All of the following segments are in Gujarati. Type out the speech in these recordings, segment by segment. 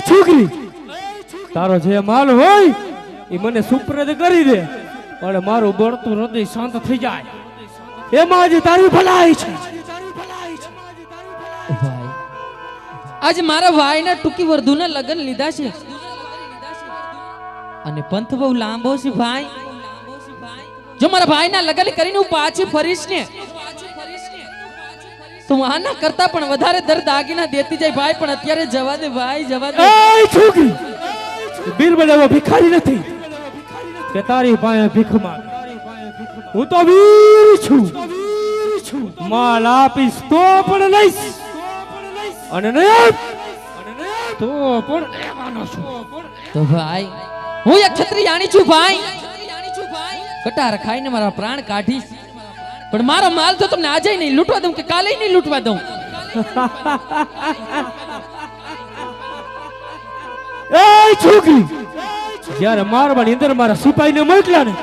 છોકરી તારો જે માલ હોય એ મને સુપ્રદ કરી દે પણ મારું બળતું હૃદય શાંત થઈ જાય એમાં જ તારી ભલાઈ છે ભાઈ આજ મારા ભાઈના ટૂંકી વર્ધુના લગ્ન લીધા છે અને પંથ બહુ લાંબો છે ભાઈ જો મારા ભાઈના લગ્ન કરીને હું પાછી ફરીશ ને તો આના કરતા પણ વધારે દર્દ દાગીના દેતી જાય ભાઈ પણ અત્યારે જવા દે ભાઈ જવા દે એ છોકરી બિરબલ એવો ભિખારી નથી કે તારી પાસે ભીખ માંગ હું તો વીર છું માલ આપીશ તો પણ લઈશ અને નહીં તો પણ લેવાનો છું તો ભાઈ હું એક ક્ષત્રિયાણી છું ભાઈ કટાર ખાઈને મારા પ્રાણ કાઢીશ પણ મારો માલ તો તમને આજે નહીં લૂંટવા દઉં કે કાલે નહીં લૂંટવા દઉં એ છોકરી જ્યારે મારવાની અંદર મારા સિપાહીને મોકલ્યા ને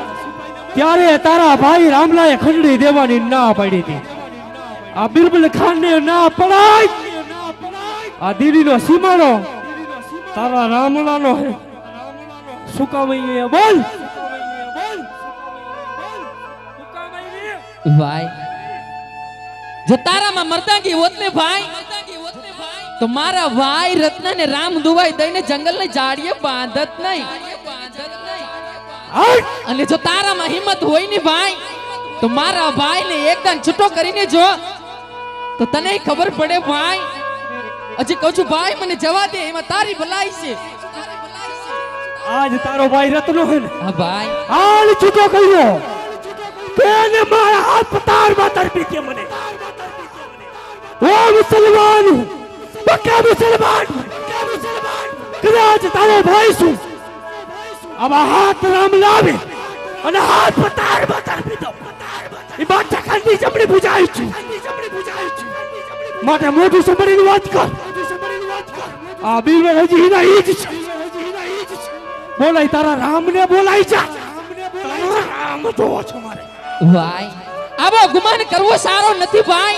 ત્યારે તારા ભાઈ રામલાએ ખંડણી દેવાની ના પાડી હતી આ બિરબલ ખાનને ના પડાય આ દીદીનો સીમાડો તારા રામલાનો હે સુકામઈ બોલ ભાઈ જો તારામાં મર્દાંગી હોત ને ભાઈ તો મારા ભાઈ રત્ન ને રામ દુવાઈ દઈને જંગલ ને જાડીએ બાંધત નહીં અને જો તારામાં હિંમત હોય ને ભાઈ તો મારા ભાઈ ને એકદમ છૂટો કરીને જો તો તને ખબર પડે ભાઈ હજી કહું છું ભાઈ મને જવા દે એમાં તારી ભલાઈ છે આજ તારો ભાઈ રત્નો હે ને હા ભાઈ હાલ છૂટો કર્યો તેને મારા હાથ પતારમાં તરપી કે મને ઓ મુસલમાન પક્કા મુસલમાન કદાચ તારો ભાઈ છું આવા હાથ રામ લાવે અને હાથ પતારમાં તરપી દો એ બાદશાહ ખાનની જમણી ભુજાઈ છું માટે મોઢું સંભળીને વાત કર આ બિરબલ હજી હીરા ઈ જ છે બોલાય તારા રામને બોલાય જા તારા રામ જોવો છો મારે ભાઈ આવો ગુમાન કરવો સારો નથી ભાઈ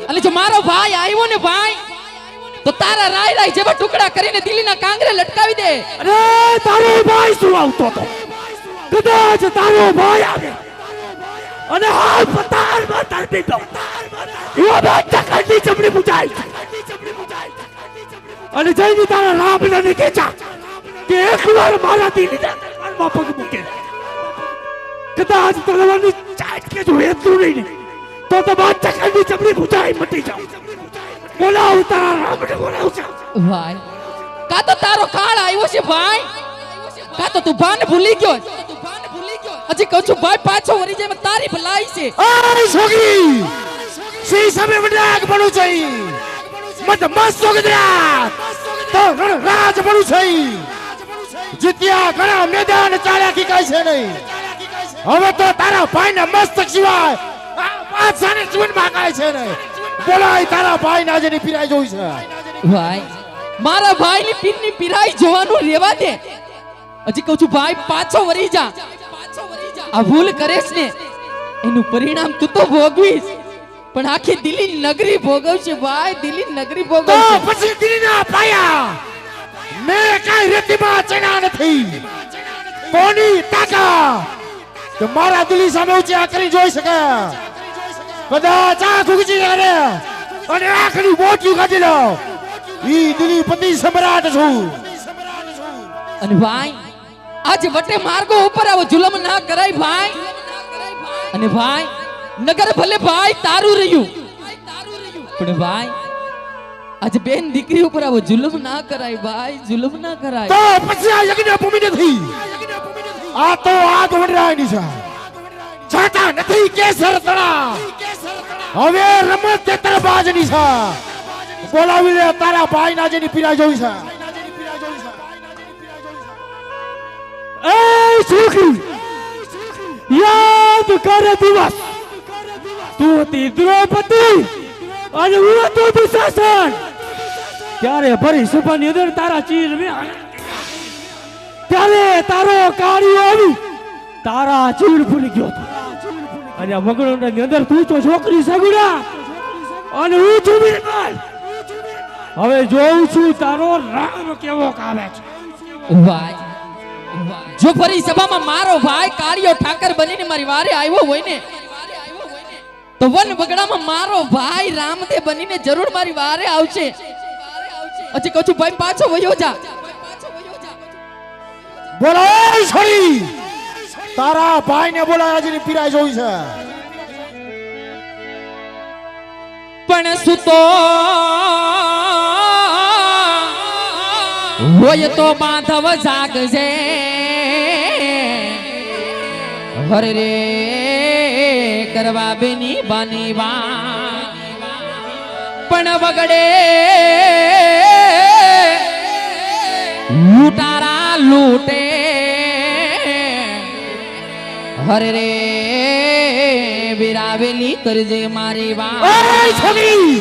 અને જો મારો ભાઈ આવ્યો ને ભાઈ તો તારા રાય રાય જેવા ટુકડા કરીને દિલ્હીના કાંગરે લટકાવી દે અરે તારો ભાઈ શું આવતો તો કદાચ તારો ભાઈ આવે અને હાથ પતારમાં તરપી દો એવા બાદશાહ ખાનની જમણી બુજાય અને જઈને તારા રામને કહેજા કે એકવાર મારા દિલના દરબારમાં પગ મૂકે કદાચ તલવારની ચાટ કે જો એટલું નહીં તો બાદશાહ ખાનની જમણી બુજાય મટી જાવ બોલાવ તારા રામને બોલાવ ભાઈ કા તો તારો કાળ આવ્યો છે ભાઈ કા તો તું ભાન ભૂલી ગયો હજી કહું છું ભાઈ પાછો વળી જાય તારી ભલાઈ છે આ છોકરી સી સામે વડાક બનવું છે મત મસ્ત ગુજરાત તો રાજ બનવું છે જીત્યા ઘણા મેદાન ચાલ્યા કી કઈ છે નહીં હવે તો તારા ભાઈના મસ્તક સિવાય આ બાદશાહને જીવનમાં કાય છે નહીં બોલાય તારા ભાઈના જેની પીરાઈ જોઈ છે ભાઈ મારા ભાઈની પીરની પીરાઈ જોવાનું રેવા દે હજી કહું છું ભાઈ પાછો વળી જા આ ભૂલ કરેશ ને એનું પરિણામ તું તો ભોગવીશ પણ આખી દિલ્હી નગરી ભોગવશે ભાઈ દિલ્હી નગરી ભોગવશે તો પછી દિલ્હીના પાયા મેં કાઈ રેતીમાં ચણા નથી કોની તાકાત કે મારા દિલ્હી સામે ઊંચા કરી જોઈ શકે કદાચ આંખ ઉગજી જાય અને આંખની બોટી કાઢી લો ઈ દિલ્હી પતિ સમ્રાટ છું અને ભાઈ આજ વટે માર્ગો ઉપર આવો જુલમ ના કરાય ભાઈ અને ભાઈ નગર ભલે ભાઈ તારું રહ્યું પણ ભાઈ આજ બેન દીકરી ઉપર આવો જુલમ ના કરાય ભાઈ જુલમ ના કરાય તો પછી આ યજ્ઞ ભૂમિ નથી આ તો આગ વડરાયની છે છાતા નથી કેસર તળા હવે રમત તેતરબાજની છે બોલાવી લે તારા ભાઈના જેની પીરાઈ જોઈ છે એ છોકરી યાદ કરે દિવસ તું હતી દ્રૌપદી અને હું હતો દુશાસન ત્યારે ભરી સભાની અંદર તારા ચીર ત્યારે તારો કાર્ય આવી તારા ચીર ભૂલી ગયો અને આ મગડોની અંદર તું તો છોકરી સગુડા અને હું છું બિરબલ હવે જોઉં છું તારો રામ કેવો કાવે છે. ભાઈ જો ફરી સભામાં મારો ભાઈ કાળિયો ઠાકર બનીને મારી વારે આવ્યો હોય ને તો વન બગડામાં મારો ભાઈ રામદેવ બનીને જરૂર મારી વારે આવશે. હજી કહું છું ભાઈ પાછો વયો જા. બોલો છોડી તારા ભાઈને બોલાય હજી પીરાય જોઈ છે. પણ સુતો હોય તો બાંધવ જાગજે હરે રે કરવા બેની બાની વા પણ વગડે લૂંટારા લૂટે હરે રે વિરાવેલી કરજે મારી વા. ઓય છોડી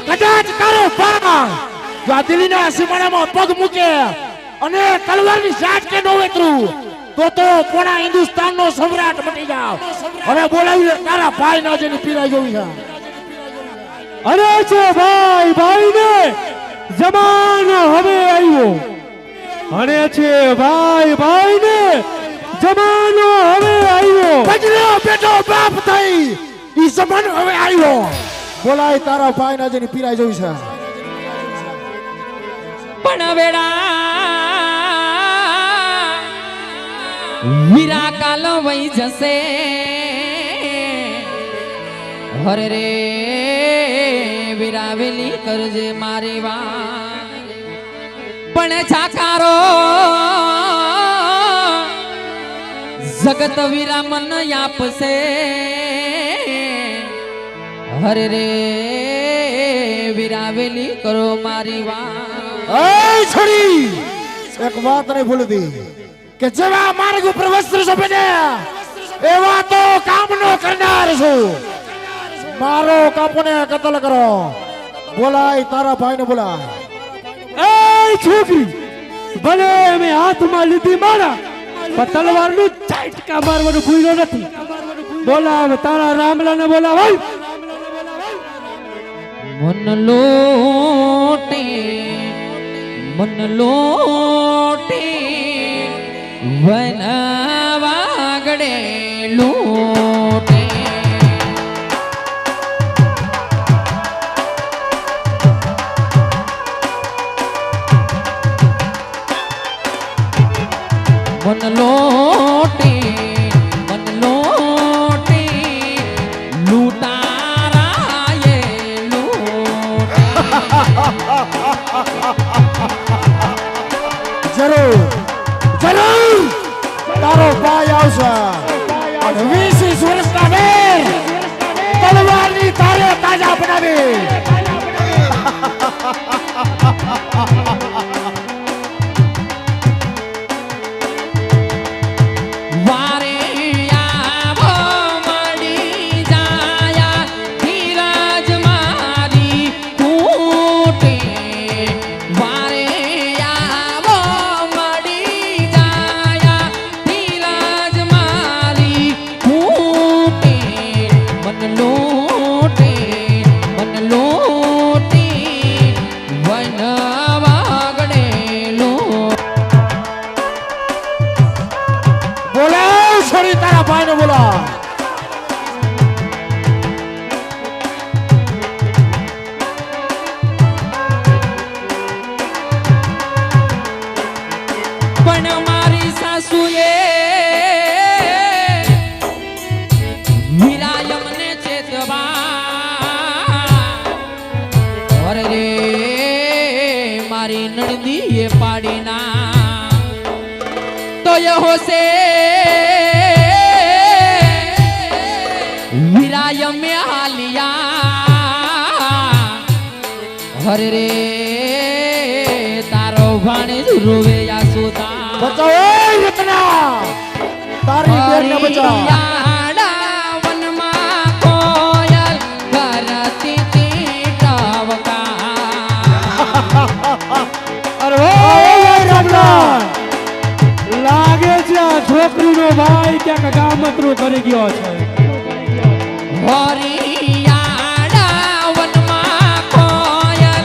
કદાચ તારો પા જો આ દિલ્હીના સીમાડામાં પગ મૂકે અને તલવારની સાટ કે નો વેતરું તો પોણા હિન્દુસ્તાનનો સમ્રાટ બની જાવ. હવે બોલાવી તારા ભાઈ ના જેની પીરાઈ જોઈ છે. અરે છે ભાઈ ભાઈને જમાનો હવે આવ્યો. અરે છે ભાઈ ભાઈને જમાનો હવે આવ્યો. બજરો બેટો બાપ થઈ ઈ જમાનો હવે આવ્યો. બોલાય તારા ભાઈ ના જેની પીરાઈ જોઈ છે. પણ વેડા વીરા કાલ વઈ જશે હરે રે વિરાવેલી કરજે મારી વા. પણ છાકારો જગત વીરા મન આપશે હરે રે વિરાવેલી કરો મારી વા. ઓય છોડી એક વાત નહીં ભૂલતી કે જેવા માર્ગ ઉપર વસ્ત્ર શોભે એવા તો કામનો કરનાર છું. મારો કાપોને કતલ કરો. બોલાય તારા ભાઈને બોલાય. એ છોકરી ભલે મેં હાથમાં લીધી મારા પણ તલવારનું ચાટકા મારવાનું ભૂલ્યો નથી. બોલાવ તારા રામલાને બોલાવ. મન લોટે વન વાગડે લૂટે મન લોટે લૂટારાયે લૂટે. જરૂર તારો ભાઈ આવશે અને 20 વર્ષના વેર તલવારની તારે તાજા બનાવી. વારે આવો મળી જાયા ધીરજ મારી કૂટે. વારે આવો મળી જાયા ધીરજ મારી કૂટે. મન લોટે વન વાગડે લૂટે. બોલાવ છોડી તારા ભાઈને બોલાવ. પણ મારી સાસુએ વિરાયમને ચેતવા અરે રે મારી નણદીએ પાડીના તો એ હોશે વિરાયમે હાલિયા હરે રે તારો ભાણે રૂવે યાસુતા બચાવ રત્ના તારી બેનને બચાવ. હરિયાળા વનમાં કોયલ કરતી તી ટવકા. અરે ઓય રામલાલ લાગે છે આ છોકરીનો ભાઈ ક્યાંક ગામતરું કરી ગયો છે. હરિયાળા વનમાં કોયલ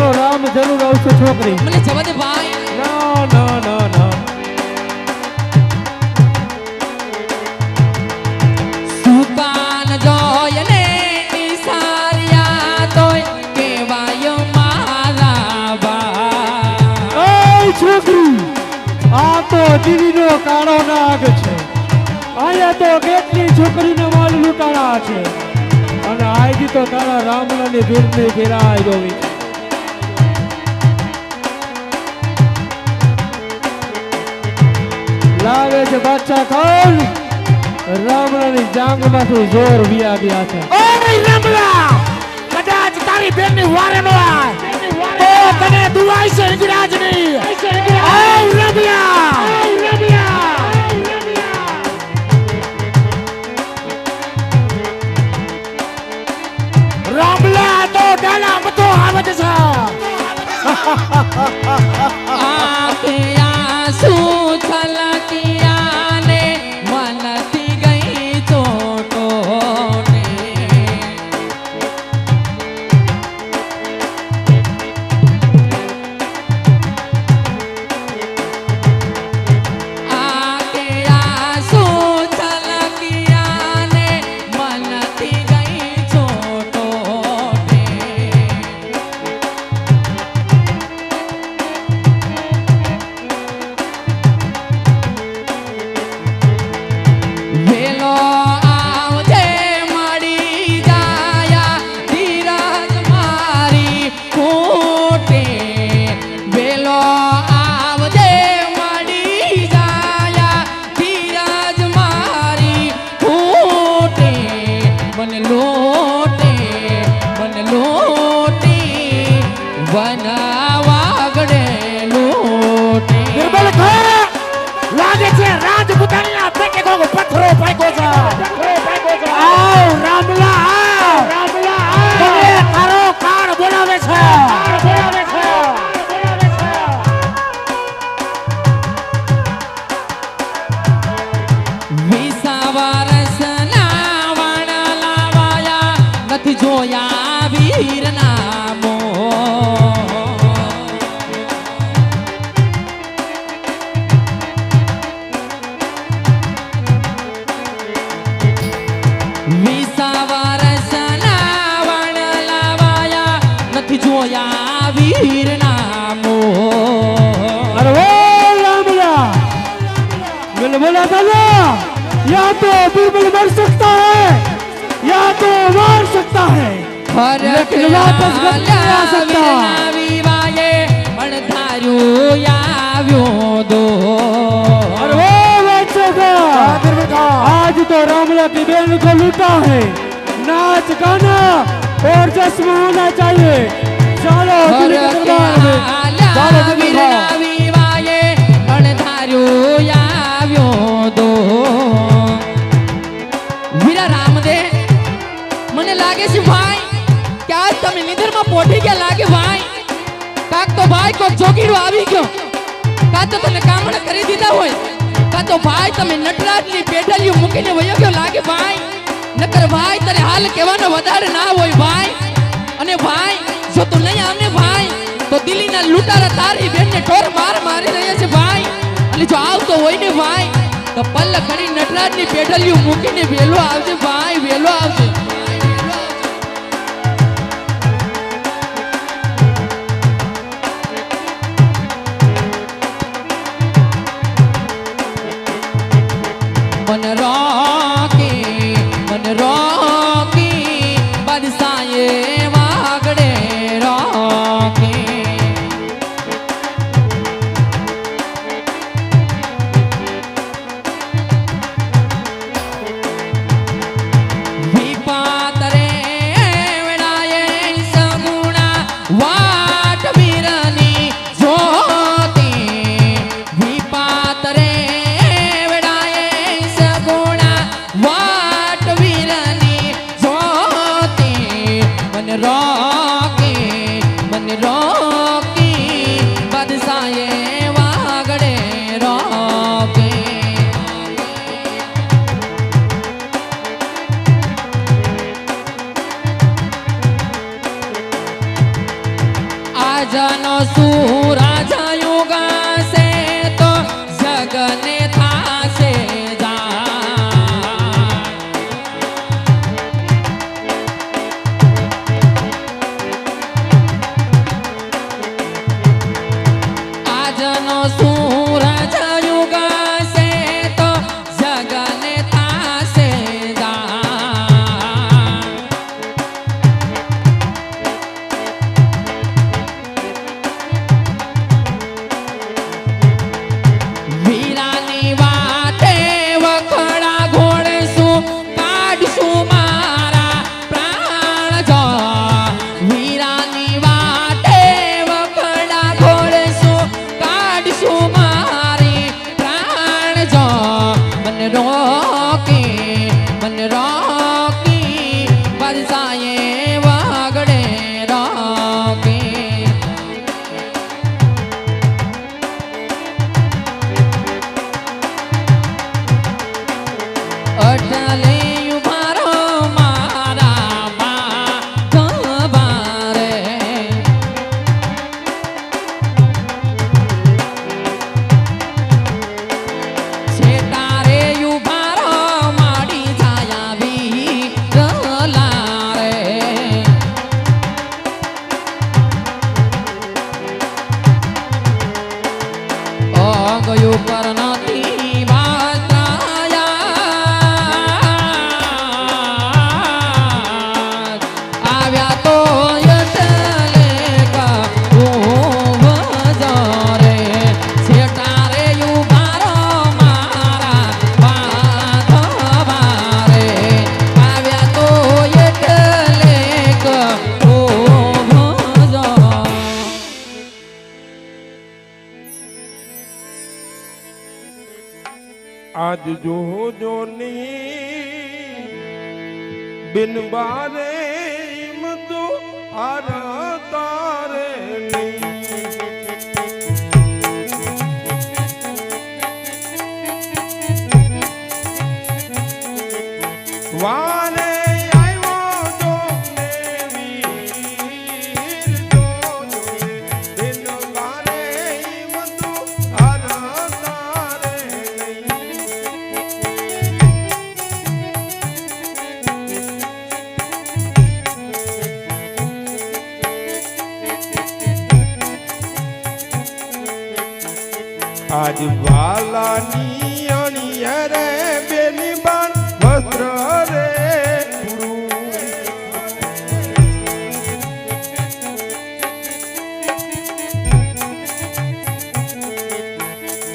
મારો રામ જરૂર આવશે છોકરી. મને જવા દે ભાઈ. ના ના ના ના સુકાન જોય ને ઈસારિયા તોય કેવાય મારા બા. એ છોકરી આ તો દીવીનો કાળો નાગ છે. આયા તો કેટલી છોકરીને માલ લૂંટાણા છે અને આજી તો તારા રામલાની ભીડની ફેરાઈ જોવી છે. લાગે છે બાદશાહ ખાન રામલાની જાંગમાંથી જોર વિયા ગયા છે. ઓય રામલા કદાચ તારી બેનની વારે નો આય તો તને દુઆઈ છે હિંગરાજની. ઓય રામલા રામલા તો ડાલા મતો આવે છે. આંખે આંસુ છલકિયા ને મનથી ગઈ ચોટો ને. આંખે આંસુ છલકિયા ને મનથી ગઈ ચોટો ને. વેલો આવજે મળી જાયા ધીરજ મારી ખોટે. વેલો આવજે મળી જાયા ધીરજ મારી ખોટે. મને લોટે વનવાગડે લોટે. નિર્બલ ખા લાગે છે રાજપૂતાણી ના પેકે કોકો પથરો પાક્યો છે. આવ રામલા આવ તને તારો કાળ બોલાવે છે. વિસાવરસના વાણા લાવાયા નથી જોયા વીરના મોં. વિસાવરસના વાણા લાવાયા નથી જોયા વીરના મોં. अरे वो रामला मैंने बोला था ना या तो बीरबल मर सकता है या तो मार सकता है लेकिन वापस घर नहीं आ सकता. अरे वो बादशाह का आज तो रामला की बहन को लूटा है. नाच गाना और जश्न होना चाहिए. चलो दिल्ली के दरबार में चलो दिल्ली का. વીરા રામદે મને લાગે છે ભાઈ કે આજ તમે નિંદરમાં પોઠી ગયા લાગે ભાઈ. કાક તો ભાઈ કોક જોગીડો આવી ગયો, કાં તો તને કામણ કરી દીધા હોય, કાં તો ભાઈ તમે નટરાજની પેઢલીઓ મૂકીને વયો ગયો લાગે ભાઈ. નકર ભાઈ તારે હાલ કહેવાનો વધારે ના હોય ભાઈ. અને ભાઈ જો તું નહીં આમને ભાઈ તો દિલ્હીના લૂંટારા તારી બેનને ઠોર મારી રહ્યા છે ભાઈ. અને જો આવતો હોય ને ભાઈ તો પલ્લ ખડી નટરાજની પેઢલીઓ મૂકીને વેલો આવજે ભાઈ, વેલો આવજે. મન રોકી બદસાએ વાગડે રોકી. વિપાતરે વેણાએ સગુણા વાટ વીરની જ્યોતિ. વિપાતરે વેણાએ સગુણા વાટ વીરની જ્યોતિ. મન રોકી બદસાએ વાગડે રોકી. આ આજનો સૂરજ યુગાશે તો જગને થાશે આજનો સૂરજ યુગાશે તો જગને થાશે વીરાની વાટે વખડા ઘોડશું કાઢશું મારા પ્રાણ જો વીરાની વાટે વખડા ઘોડશું કાઢશું મારી પ્રાણ જો મન રોકી વરસાએ વાગડે રોકી અટલે ઉભારો મારા બારે છેટારે ઉભારો માડી જાયા વીરલા રે ઓ ગયું પર નથી આવ્યા તો એટલે રે છેટારે ઉભારો મારા બારે આવ્યા તો એટલે आज जो जोनी बिन बारे मधु आर तारे वारे आयो जो वीर जो बिन बारे मधु आर तारे आज वालानी अणिया रे बेनी बान वस्त्र रे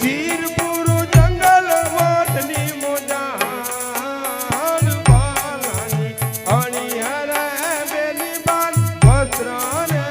चीर पुरु जंगल वाटनी मोजान वालानी अणिया रे बेनी बान वस्त्र रे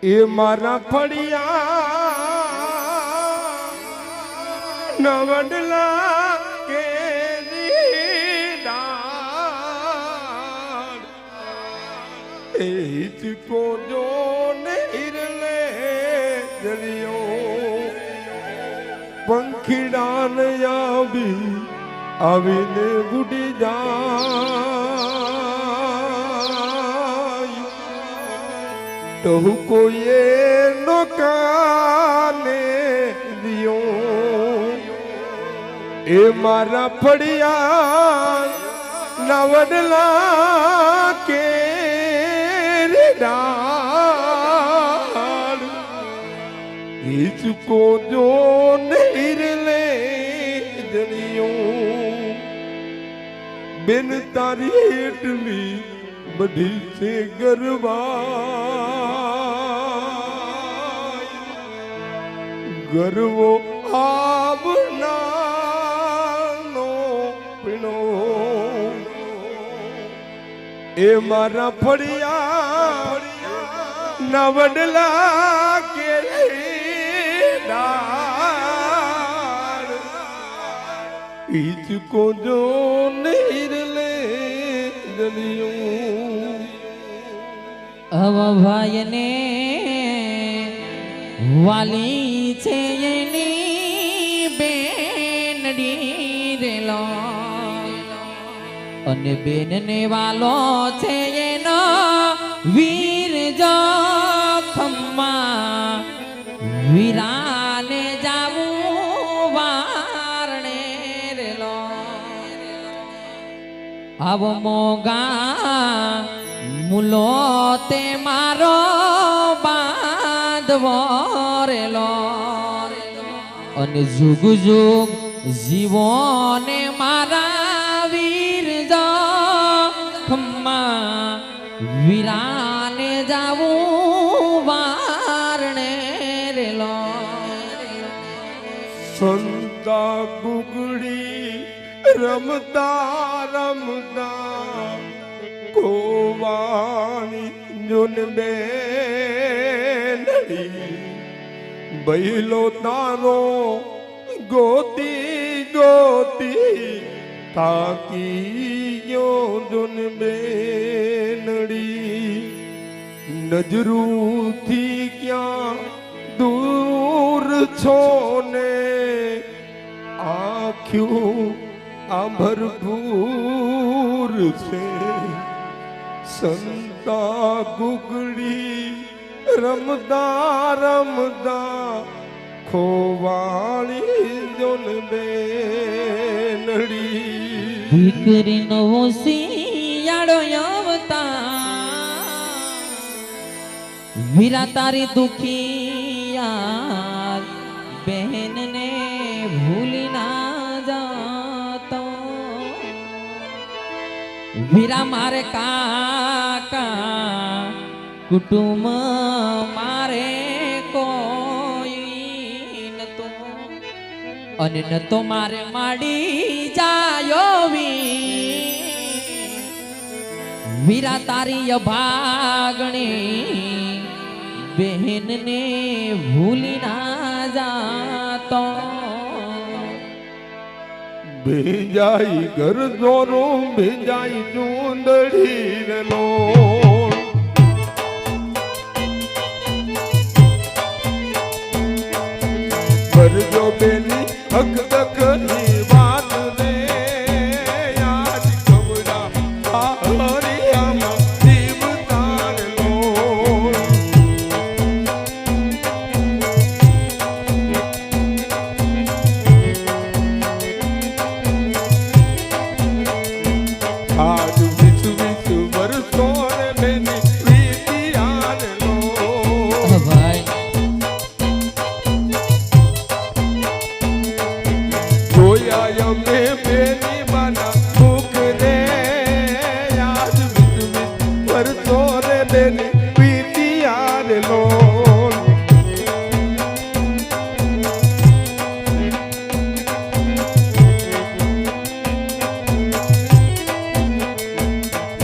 એ મારા ફળિયા નવડલા કે એ ચીકો જો નેરલે જલિયો પંખીડાન આવીને બુડી જાય तो कोई नौकाने दियो ए मारा फड़िया नवडला के डाल इसको जो निरले जनियो बिन तारी हेटली बधी से गरबा ગરવો આવનાનો પીણો એ મારા ફળિયા નવડલા કે इसको जो नहीं ले जलियों હવે ભાઈને વાલી છે એની બેનડી રેલો અને બેનને વાલો છે એનો વીર જોખમમાં વીરાને જાવું વારણે રેલો આવો મોગા મુલો તે મારો બાંધવો રેલો અને જુગ જુગ જીવો ને મારા વીર જોખમમાં વીરાને જાવું વારણે રેલો સંતા ગુગડી રમતા રમતા કોવાની જુન બેનડી બૈલો તારો ગોતી ગોતી તાકી ગયો જુન બેનડી નજરૂથી ક્યાં દૂર છો ને આખ્યું આ ભરપૂર છે સંતા ગુગડી રમતા રમતા ખોવાળી જોન બેનડી દીકરીનો શિયાળો આવતા વીરા તારી દુખિયા બહેનને ભૂલી ના જાતો વીરા મારે કાકા કુટુંબ મારે કોઈ નતો અને ન તો મારે માડી જાયો વીરા તારી અભાગણી બહેનને ભૂલી ના જાતો ભેજાઈ ઘર દોરો ભેજાઈ ચૂંદડી નો ભરજો બેની હક દખની વાત રે યાદ કબરા હરિયામાં દીવ તાર લો આજ વિસુ વિસુ વરસો રે બેની વીતિયાર લો ભાઈ જોયા અમે બેની બાના ભૂખ રે યાદ વિસુ વિસુ વરસો રે બેની વીતિયાર લો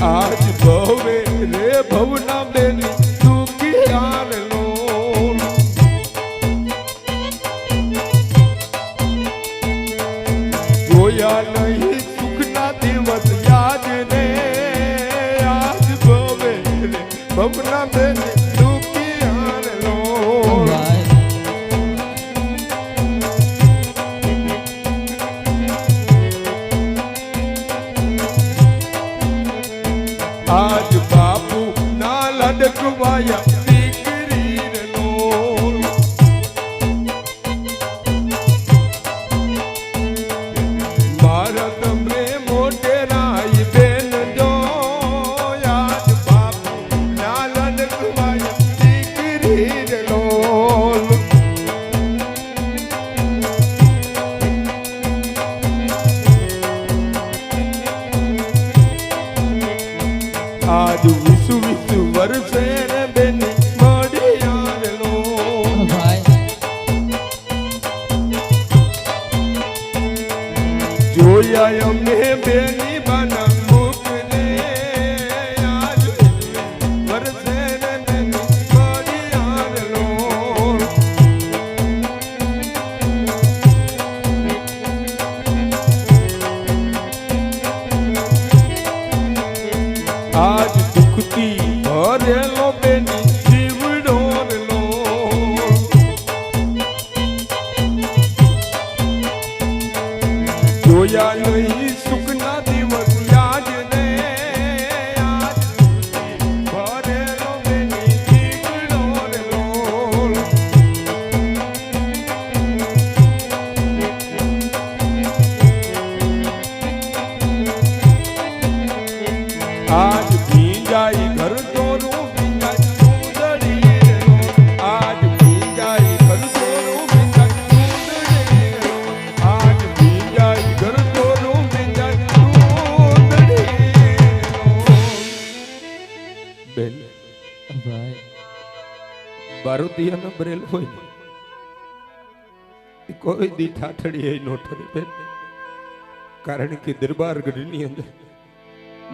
આજ ભવે રે ભવના બેની દુખિયાર લો જોયા નહીં સુખના દિવસ યાદ રે આજ ભવે રે ભવના બેની દુખિયાર લો ભાઈ આજ બાપુ ના લડકવાયા દીકરી નો મારા તમને મોટેરાઈ બેન જો આજ બાપુ ના લડકવાયા દીકરી નો આજ વિસુ વિસુ વરસે રે બેની મડિયાર લો ભાઈ જોયા અમે બેની બાના મુખ રે આજ વરસે રે બેની મડિયાર લો જોયા નહીં સુખના દિવસ યાદ ને આજ ભરેલો બેની દીકરો રે લોલ. આજ ભીંજાઈ ઘર તોરું ભીંજાઈ સુંદરી રે લોલ. આજ ભીંજાઈ ઘર તોરું ભીંજાઈ સુંદરી રે લોલ. આજ ભીંજાઈ ઘર તોરું ભીંજાઈ સુંદરી રે લોલ. બેન ભાઈ બારોતિયાના બરેલ હોય એ કોઈ દી ઠાઠડી એ નો ઠરે બેન. કારણ કે દરબારગઢની અંદર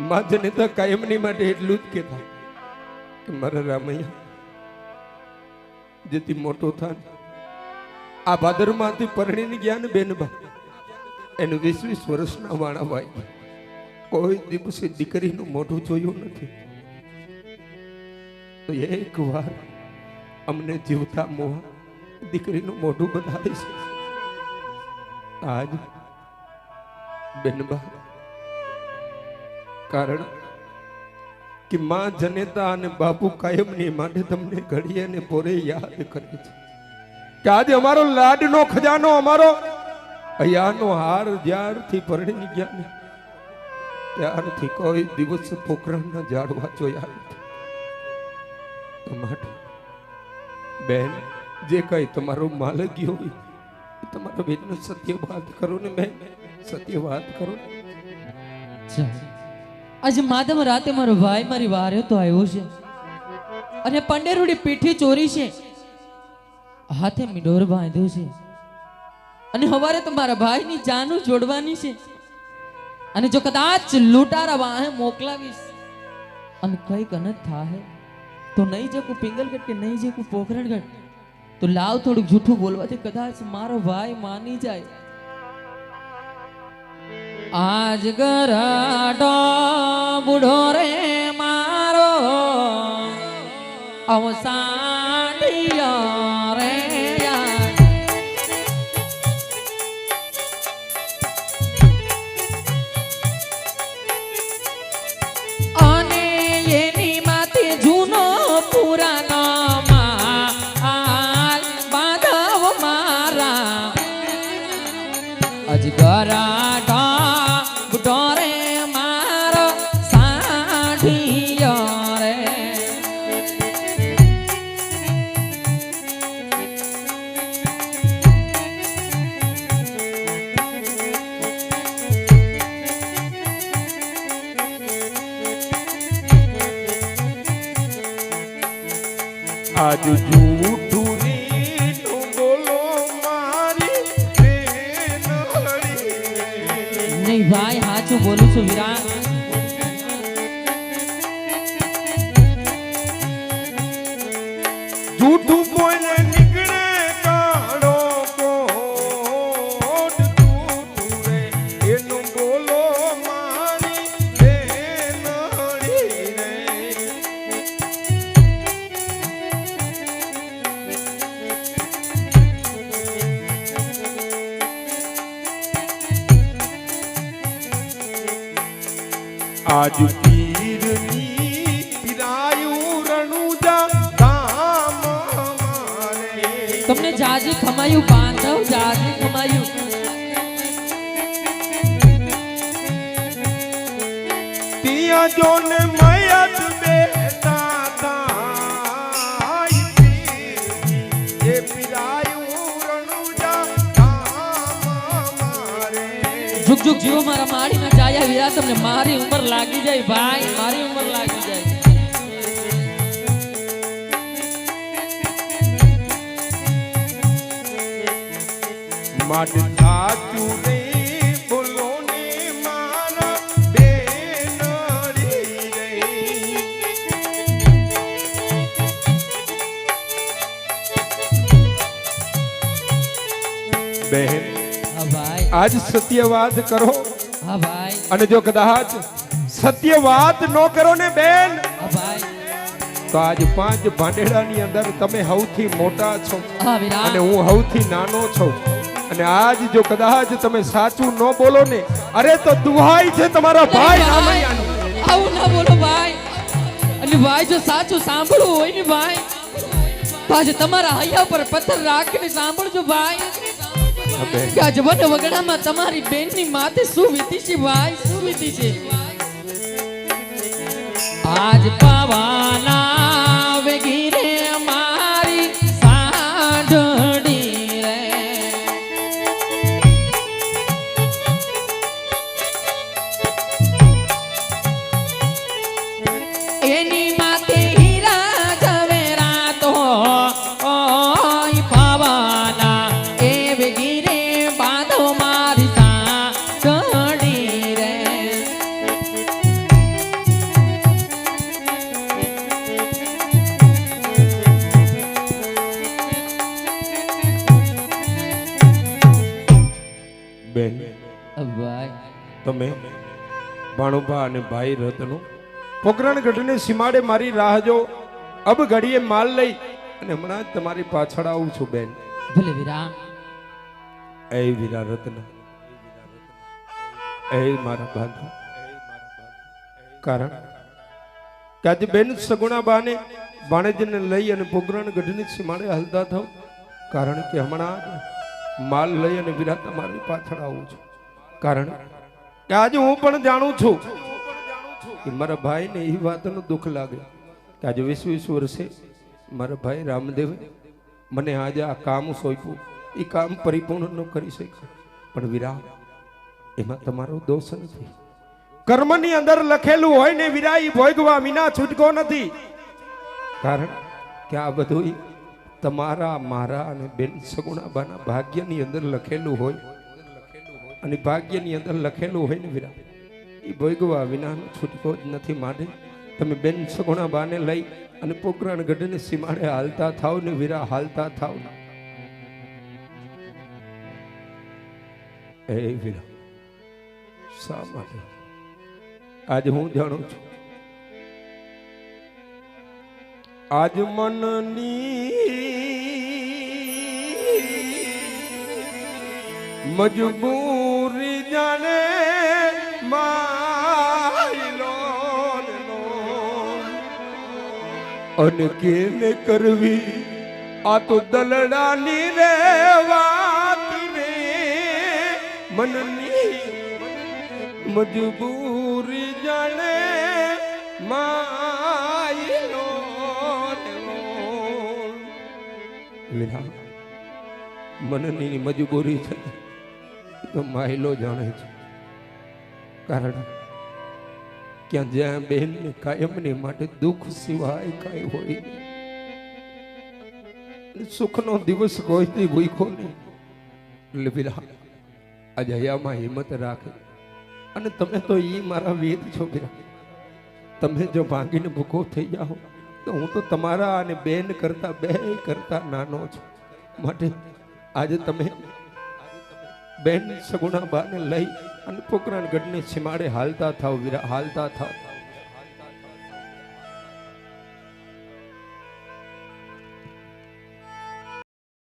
માં જનેતા કાયમની માટે એટલું જ કહેતા કે મારા રામૈયા જેથી મોટો થાય આ ભાદરમાંથી પરણીને ગયા ને બેનબા એનું 20 વર્ષના વાણા ભાઈ કોઈ દિવસે દીકરીનું મોઢું જોયું નથી. તો એક વાર અમને જીવતા મોહ દીકરીનું મોઢું બતાવે છે. આજ બેનબા કારણ કે માં જનેતા અને બાપુ કાયમની માટે તમને ઘડીએ ને પોરે યાદ કરે છે કે આજે અમારો લાડનો ખજાનો અમારો અહીંયાનો હાર જ્યારથી પરણી ગયા ને ત્યારથી કોઈ દિવસ પોખરણના ઝાડવા જોયા નથી. માટે બેન જે કઈ તમારો માલકી હોય તમારો બેનનો સત્ય વાત કરો ને બેન, સત્ય વાત કરો ને. આજે માધવ રાતે મારો ભાઈ મારી વારે તો આવ્યો છે અને પંડેરુડી પીઠી ચોરી છે, હાથે મિડોર બાંધ્યો છે અને હવારે તો મારા ભાઈની જાનું જોડવાની છે. અને જો કદાચ લૂંટારા વાહે મોકલાવીશ અને કઈક અનત થાય તો નહીં જકું પિંગલગઢ કે નહીં જકું પોખરણગઢ, તો લાવ થોડુંક જૂઠું બોલવાથી કદાચ મારો ભાઈ માની જાય. આજ ગરાડો બુઢો રે મારો અવસાડિયો રે અને એની માથે જૂનો પુરાનો માલ બાંધવ મારા. આજ ગરાડો બુઢો રે મારો સાઢિયો રે. આજ જૂઠું રીતું બોલો મારી બેન હળી રે. નહીં ભાઈ હાચું બોલું છું વિરાટ. જૂઠું બોલે નીકળે કાળો કોટ, જૂઠું રે એનું બોલો મારી બેન હળી રે. આજ પીરની પીરાયું રણુજા ધામ મારે. તમને જાજી ખમાયું બાંધવ, જાજી ખમાયું. તિયા જોને મયત બેટા થાય પીરની એ પીરાયું રણુજા ધામ મારે. ઝુક ઝુક જીવો મારા માડી ના જાયા વિરા, તમને મારી ઉંમર લાગી જાય ભાઈ, મારી ઉંમર લાગી જાય. માટે સાચું રે બોલો ને મારા બેન હળી રે. બહેન હા ભાઈ, આજ સત્ય વાત કરો, હા ભાઈ, અને જો કદાચ સત્ય વાત ન કરો ને બેન હા ભાઈ, તો આજ 5 ભાંડેડાની અંદર તમે સૌથી મોટા છો હા વિરા, અને હું સૌથી નાનો છું. અને આજ જો કદાચ તમે સાચું ન બોલો ને, અરે તો દુહાઈ છે તમારા ભાઈ રામૈયાની. આવું ના બોલો ભાઈ. અને ભાઈ જો સાચું સાંભળવું હોય ને ભાઈ, તો આજે તમારા હૈયા પર પથ્થર રાખીને સાંભળજો ભાઈ. કે આજ વન વગડામાં તમારી બેનની માથે શું વીતી છે ભાઈ, શું વીતી છે. આજ પાવાના વેગી રે મારી સાંઢડી રે, એની માથે હીરા ઝવેરા તો ઓય પાવાના એ વેગી રે બાંધો મારી સાંઢડી રે. બેન ભાઈ તમે ભાણુભા અને ભાઈ રતનો પોકરણ ગઢને સીમાડે મારી રાહ જો. અબ ઘડીએ માલ લઈ અને હમણાં જ તમારી પાછળ આવું છું બેન. ભલે વીરા. એ વીરા રત્ન, એ મારા બાંધા, કારણ કે આજે બેન સગુણા બાને ભાણેજને લઈ અને પોકરણ ગઢની સીમાડે હાલતા થાવ, કારણ કે હમણાં જ માલ લઈ અને વીરા તમારી પાછળ આવું છું. કારણ કે આજે હું પણ જાણું છું કે મારા ભાઈને એ વાતનું દુઃખ લાગે કે આજે 20 વર્ષે મારા ભાઈ રામદેવે મને આજે આ કામ સોંપ્યું, એ કામ પરિપૂર્ણ ન કરી શક્યો. પણ વીરા, એમાં તમારો દોષ નથી. કર્મની અંદર લખેલું હોય ને વીરા, એ ભોગવા વિના છૂટકો નથી. કારણ કે આ બધું તમારા, મારા અને બેન સગુણાબાના ભાગ્યની અંદર લખેલું હોય, અને ભાગ્યની અંદર લખેલું હોય ને વીરા, એ ભોગવા વિનાનો છૂટકો જ નથી. માટે તમે બેન સગુણાબાને લઈ અને પોકરણ ગઢની સીમાડે હાલતા થાવ ને વીરા, હાલતા થાવ ને. એ વીરા, શા માટે આજે હું જાણું છું. આજ મનની મજબૂરી જાણે માયલો અને કેને કરવી આ તો દલડાની રે વાત રે. મનની મજબૂરી જાણે માયલો વીરા, મનની મજબૂરી છે તો માયલો જાણે છે. કારણ ક્યાં જ્યાં બેન ને કાયમની માટે દુઃખ સિવાય કઈ હોય નહીં, સુખનો દિવસ કોઈથી ભૂખો નહીં. એટલે વીરા, આજે હયામાં હિંમત રાખે. અને તમે તો ઈ મારા વેદ છો વીરા. તમે જો ભાંગીને ભૂખો થઈ જાઓ તો હું તો તમારા અને બેન કરતા બે કરતા નાનો છું. માટે આજે તમે બેન સગુણા બાને લઈ અને પોકરણ ગઢની સીમાડે હાલતા થાવ વીરા, હાલતા થાવ.